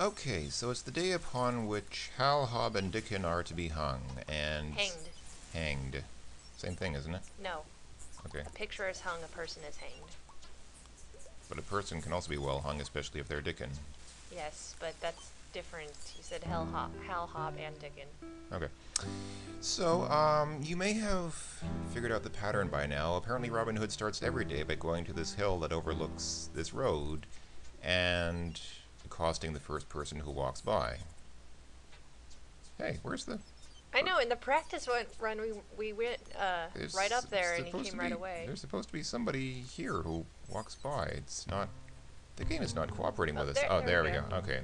Okay, so it's the day upon which Hal, Hob, and Dickon are to be hung, and... Hanged. Hanged. Same thing, isn't it? No. Okay. A picture is hung, a person is hanged. But a person can also be well hung, especially if they're Dickon. Yes, but that's different. You said Hal, Hob, and Dickon. Okay. So, you may have figured out the pattern by now. Apparently Robin Hood starts every day by going to this hill that overlooks this road and accosting the first person who walks by. Hey, where's the... I know, in the practice run, we went right up there and he came right away. There's supposed to be somebody here who walks by. It's not... The game is not cooperating with us. There we go. Okay.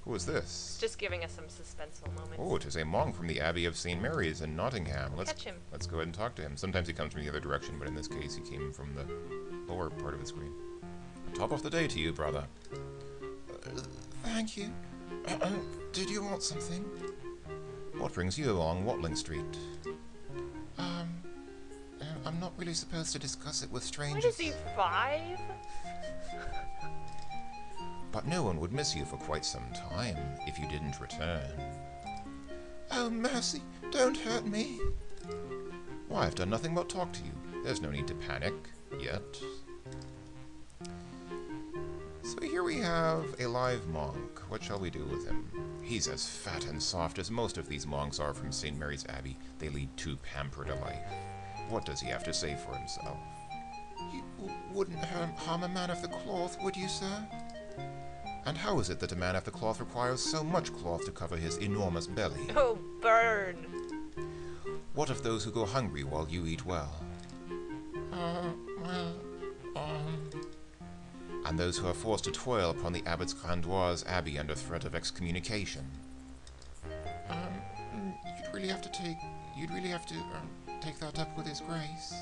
Who is this? It's just giving us some suspenseful moments. Oh, it is a monk from the Abbey of St. Mary's in Nottingham. Catch him. Let's go ahead and talk to him. Sometimes he comes from the other direction, but in this case he came from the lower part of the screen. Top of the day to you, brother. Thank you. Did you want something? What brings you along Watling Street? I'm not really supposed to discuss it with strangers. What is he, 5? But no one would miss you for quite some time if you didn't return. Oh, mercy, don't hurt me. Why, I've done nothing but talk to you. There's no need to panic, yet. So here we have a live monk. What shall we do with him? He's as fat and soft as most of these monks are from St. Mary's Abbey. They lead too pampered a life. What does he have to say for himself? You wouldn't harm a man of the cloth, would you, sir? And how is it that a man of the cloth requires so much cloth to cover his enormous belly? Oh, burn! What of those who go hungry while you eat well? And those who are forced to toil upon the abbot's grandoire's abbey under threat of excommunication? You'd really have to take that up with his grace.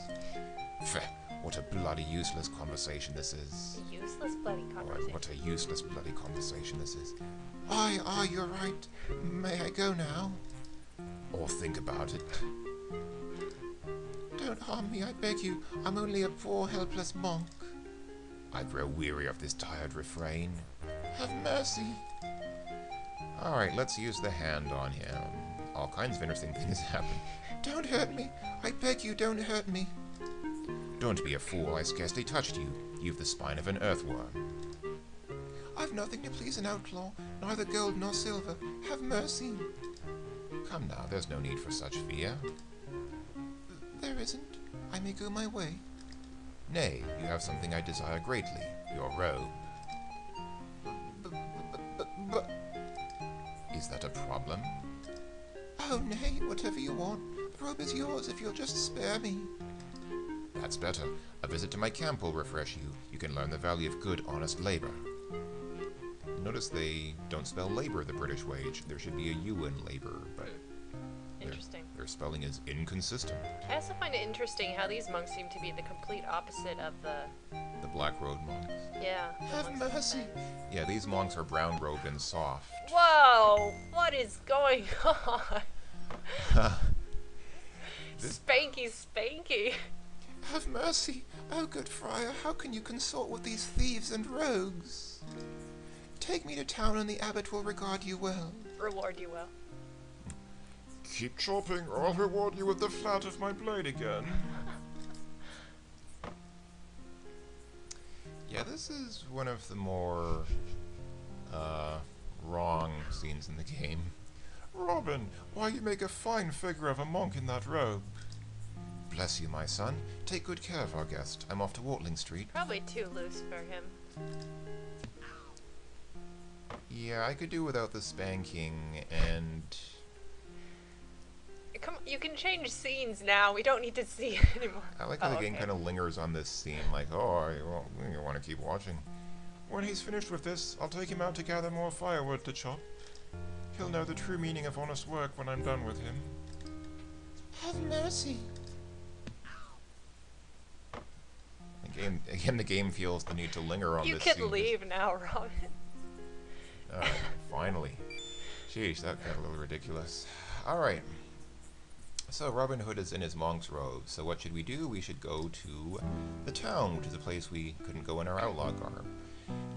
Pfft, what a bloody useless conversation this is. Useless bloody conversation. What a useless bloody conversation this is. You're right. May I go now? Or think about it. Don't harm me, I beg you. I'm only a poor, helpless monk. I grow weary of this tired refrain. Have mercy. Alright, let's use the hand on him. All kinds of interesting things happen. Don't hurt me. I beg you, don't hurt me. Don't be a fool. I scarcely touched you. You've the spine of an earthworm. I've nothing to please an outlaw, neither gold nor silver. Have mercy. Come now, there's no need for such fear. There isn't. I may go my way. Nay, you have something I desire greatly. Your robe. But... Is that a problem? Oh, nay, whatever you want. The robe is yours if you'll just spare me. That's better. A visit to my camp will refresh you. You can learn the value of good, honest labor. Notice they don't spell labor the British way. There should be a U in labor, but... Interesting. Their spelling is inconsistent. I also find it interesting how these monks seem to be the complete opposite of the Black Road monks. Yeah. Have mercy. Yeah, these monks are brown robed and soft. Whoa! What is going on? Spanky, spanky. Have mercy. Oh, good friar, how can you consort with these thieves and rogues? Take me to town and the abbot will regard you well. Reward you well. Keep chopping, or I'll reward you with the flat of my blade again. Yeah, this is one of the more, wrong scenes in the game. Robin, why you make a fine figure of a monk in that robe. Bless you, my son. Take good care of our guest. I'm off to Watling Street. Probably too loose for him. Yeah, I could do without the spanking, and... Come, you can change scenes now. We don't need to see it anymore. I like how the game kind of lingers on this scene, like, oh, you want to keep watching. When he's finished with this, I'll take him out to gather more firewood to chop. He'll know the true meaning of honest work when I'm done with him. Have mercy. The game feels the need to linger on you this can scene. leave now, Robin. Finally. Sheesh, that got a little ridiculous. Alright. So Robin Hood is in his monk's robe, so what should we do? We should go to the town, which is a place we couldn't go in our outlaw garb.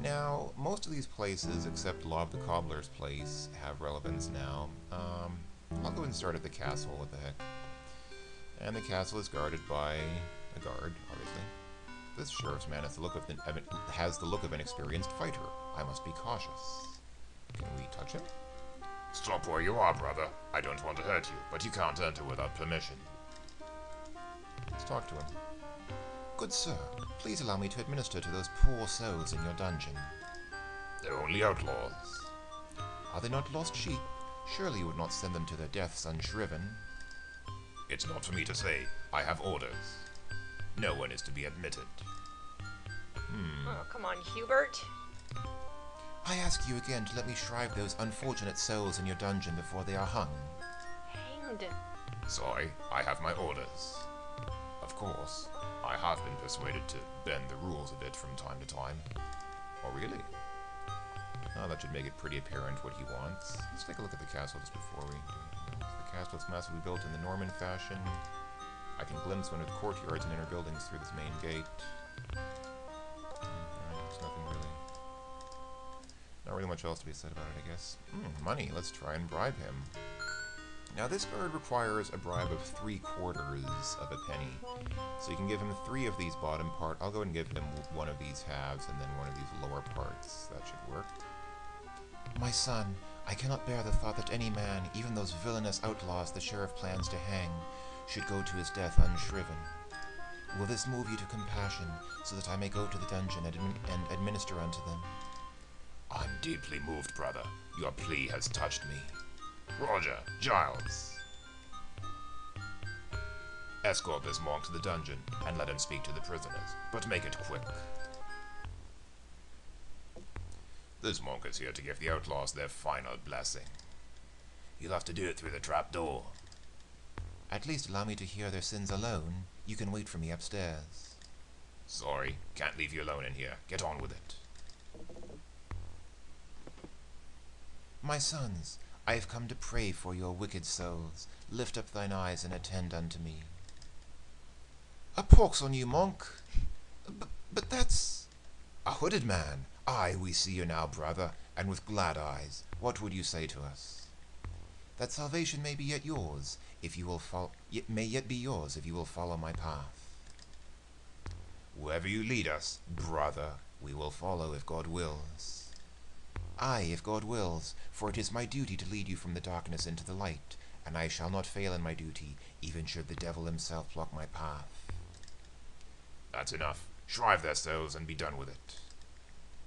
Now, most of these places, except Lob the Cobbler's place, have relevance now. I'll go and start at the castle, what the heck. And the castle is guarded by a guard, obviously. This sheriff's man has the look of an experienced fighter. I must be cautious. Can we touch him? Stop where you are, brother. I don't want to hurt you, but you can't enter without permission. Let's talk to him. Good sir, please allow me to administer to those poor souls in your dungeon. They're only outlaws. Are they not lost sheep? Surely you would not send them to their deaths unshriven. It's not for me to say. I have orders. No one is to be admitted. Oh, come on, Hubert. I ask you again to let me shrive those unfortunate souls in your dungeon before they are hung. Hanged. Sorry, I have my orders. Of course, I have been persuaded to bend the rules a bit from time to time. Oh, really? Oh, that should make it pretty apparent what he wants. Let's take a look at the castle just before we... The castle is massively built in the Norman fashion. I can glimpse one of the courtyards and inner buildings through this main gate. There's nothing really... Not really much else to be said about it, I guess. Money. Let's try and bribe him. Now, this guard requires a bribe of 3/4 of a penny. So you can give him 3 of these bottom part. I'll go and give him one of these halves and then one of these lower parts. That should work. My son, I cannot bear the thought that any man, even those villainous outlaws the sheriff plans to hang, should go to his death unshriven. Will this move you to compassion, so that I may go to the dungeon and administer unto them? I'm deeply moved, brother. Your plea has touched me. Roger, Giles. Escort this monk to the dungeon, and let him speak to the prisoners, but make it quick. This monk is here to give the outlaws their final blessing. You'll have to do it through the trap door. At least allow me to hear their sins alone. You can wait for me upstairs. Sorry, can't leave you alone in here. Get on with it. My sons, I have come to pray for your wicked souls. Lift up thine eyes and attend unto me. A pox on you, monk. But that's... A hooded man. Aye, we see you now, brother, and with glad eyes. What would you say to us? That salvation may be yet yours, if you will may yet be yours if you will follow my path. Wherever you lead us, brother, we will follow if God wills. Aye, if God wills, for it is my duty to lead you from the darkness into the light, and I shall not fail in my duty, even should the devil himself block my path. That's enough. Shrive their souls and be done with it.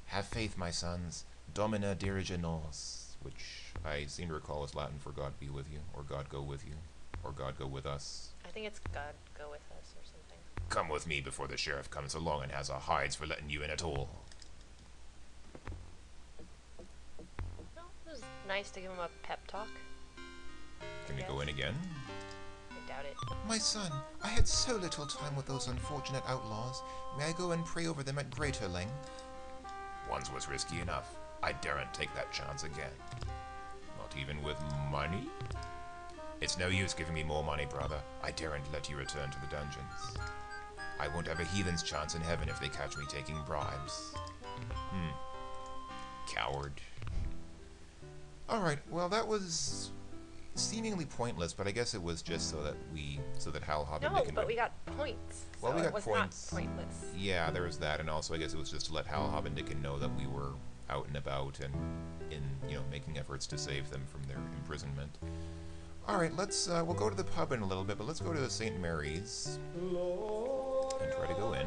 Have faith, my sons. Domina dirige nos, which I seem to recall is Latin for God be with you, or God go with you, or God go with us. I think it's God go with us or something. Come with me before the sheriff comes along and has our hides for letting you in at all. Well, it was nice to give him a pep talk. Can we go in again? I doubt it. My son, I had so little time with those unfortunate outlaws. May I go and pray over them at greater length? Once was risky enough. I daren't take that chance again. Not even with money? It's no use giving me more money, brother. I daren't let you return to the dungeons. I won't have a heathen's chance in heaven if they catch me taking bribes. Coward. Alright, well that was seemingly pointless, but I guess it was just so that Hal, Hob, and Nick No, but we got points. Well, so we got it was points. Not pointless. Yeah, there was that, and also I guess it was just to let Hal, Hob, and Nick know that we were out and about and making efforts to save them from their imprisonment. Alright, we'll go to the pub in a little bit, but let's go to the St. Mary's and try to go in.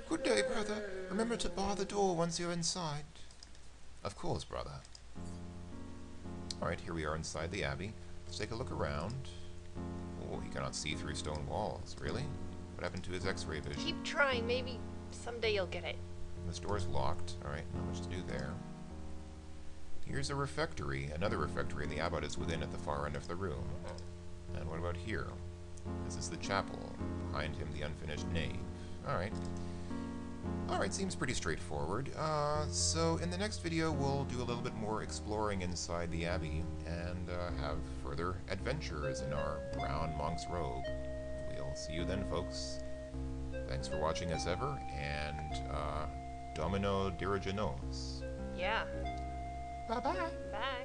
Good day, brother. Remember to bar the door once you're inside. Of course, brother. Alright, here we are inside the Abbey. Let's take a look around. Oh, he cannot see through stone walls. Really? What happened to his x-ray vision? Keep trying. Maybe someday you'll get it. This door's locked. Alright, not much to do there. Here's a refectory. Another refectory, and the abbot is within at the far end of the room. And what about here? This is the chapel. Behind him, the unfinished nave. Alright. Alright, seems pretty straightforward. So in the next video, we'll do a little bit more exploring inside the Abbey and have further adventures in our brown monk's robe. We'll see you then, folks. Thanks for watching as ever, and Domino dirigenos. Yeah. Bye-bye. Bye.